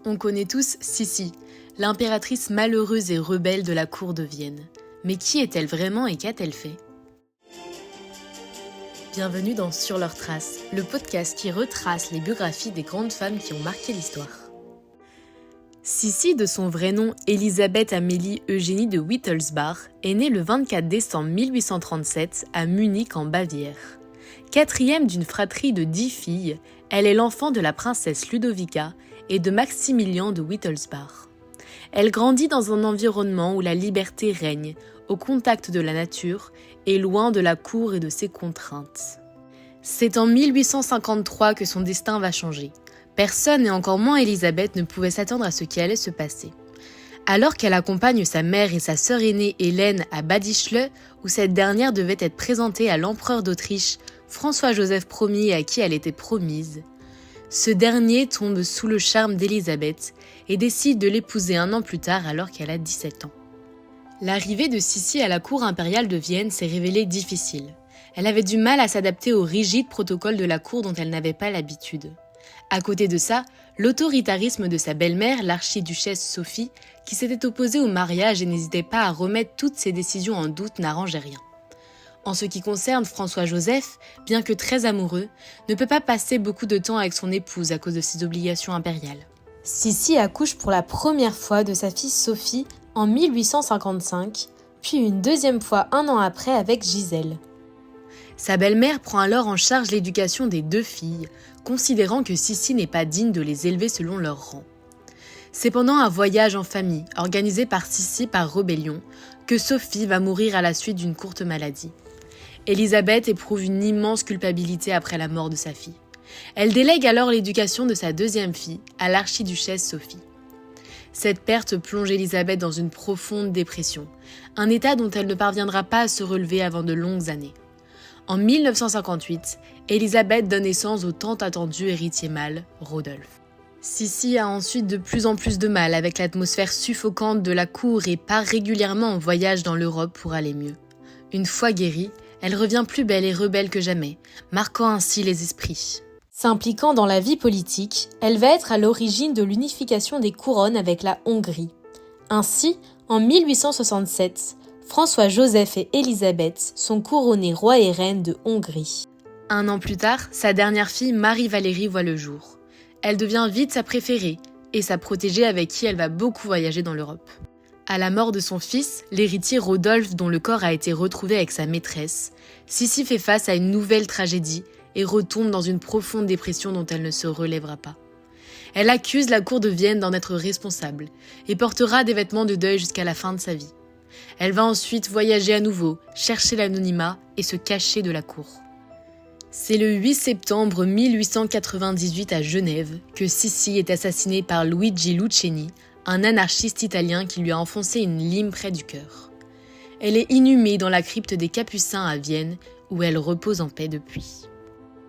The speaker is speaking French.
On connaît tous Sissi, l'impératrice malheureuse et rebelle de la cour de Vienne. Mais qui est-elle vraiment et qu'a-t-elle fait ? Bienvenue dans Sur leurs traces, le podcast qui retrace les biographies des grandes femmes qui ont marqué l'histoire. Sissi, de son vrai nom Elisabeth Amélie Eugénie de Wittelsbach, est née le 24 décembre 1837 à Munich en Bavière. Quatrième d'une fratrie de 10 filles, elle est l'enfant de la princesse Ludovica et de Maximilien de Wittelsbach. Elle grandit dans un environnement où la liberté règne, au contact de la nature et loin de la cour et de ses contraintes. C'est en 1853 que son destin va changer. Personne, et encore moins Elisabeth, ne pouvait s'attendre à ce qui allait se passer. Alors qu'elle accompagne sa mère et sa sœur aînée Hélène à Badischle, où cette dernière devait être présentée à l'empereur d'Autriche, François-Joseph Ier, à qui elle était promise, ce dernier tombe sous le charme d'Elisabeth et décide de l'épouser un an plus tard alors qu'elle a 17 ans. L'arrivée de Sissi à la cour impériale de Vienne s'est révélée difficile. Elle avait du mal à s'adapter aux rigides protocoles de la cour dont elle n'avait pas l'habitude. À côté de ça, l'autoritarisme de sa belle-mère, l'archiduchesse Sophie, qui s'était opposée au mariage et n'hésitait pas à remettre toutes ses décisions en doute, n'arrangeait rien. En ce qui concerne François-Joseph, bien que très amoureux, ne peut pas passer beaucoup de temps avec son épouse à cause de ses obligations impériales. Sissi accouche pour la première fois de sa fille Sophie en 1855, puis une deuxième fois un an après avec Gisèle. Sa belle-mère prend alors en charge l'éducation des 2 filles, considérant que Sissi n'est pas digne de les élever selon leur rang. C'est pendant un voyage en famille, organisé par Sissi par rébellion, que Sophie va mourir à la suite d'une courte maladie. Elisabeth éprouve une immense culpabilité après la mort de sa fille. Elle délègue alors l'éducation de sa deuxième fille à l'archiduchesse Sophie. Cette perte plonge Elisabeth dans une profonde dépression, un état dont elle ne parviendra pas à se relever avant de longues années. En 1958, Elisabeth donne naissance au tant attendu héritier mâle, Rodolphe. Sissi a ensuite de plus en plus de mal avec l'atmosphère suffocante de la cour et part régulièrement en voyage dans l'Europe pour aller mieux. Une fois guérie, elle revient plus belle et rebelle que jamais, marquant ainsi les esprits. S'impliquant dans la vie politique, elle va être à l'origine de l'unification des couronnes avec la Hongrie. Ainsi, en 1867, François-Joseph et Elisabeth sont couronnés roi et reine de Hongrie. Un an plus tard, sa dernière fille Marie-Valérie voit le jour. Elle devient vite sa préférée et sa protégée avec qui elle va beaucoup voyager dans l'Europe. À la mort de son fils, l'héritier Rodolphe dont le corps a été retrouvé avec sa maîtresse, Sissi fait face à une nouvelle tragédie et retombe dans une profonde dépression dont elle ne se relèvera pas. Elle accuse la cour de Vienne d'en être responsable et portera des vêtements de deuil jusqu'à la fin de sa vie. Elle va ensuite voyager à nouveau, chercher l'anonymat et se cacher de la cour. C'est le 8 septembre 1898 à Genève que Sissi est assassinée par Luigi Lucchini, un anarchiste italien qui lui a enfoncé une lime près du cœur. Elle est inhumée dans la crypte des Capucins à Vienne, où elle repose en paix depuis.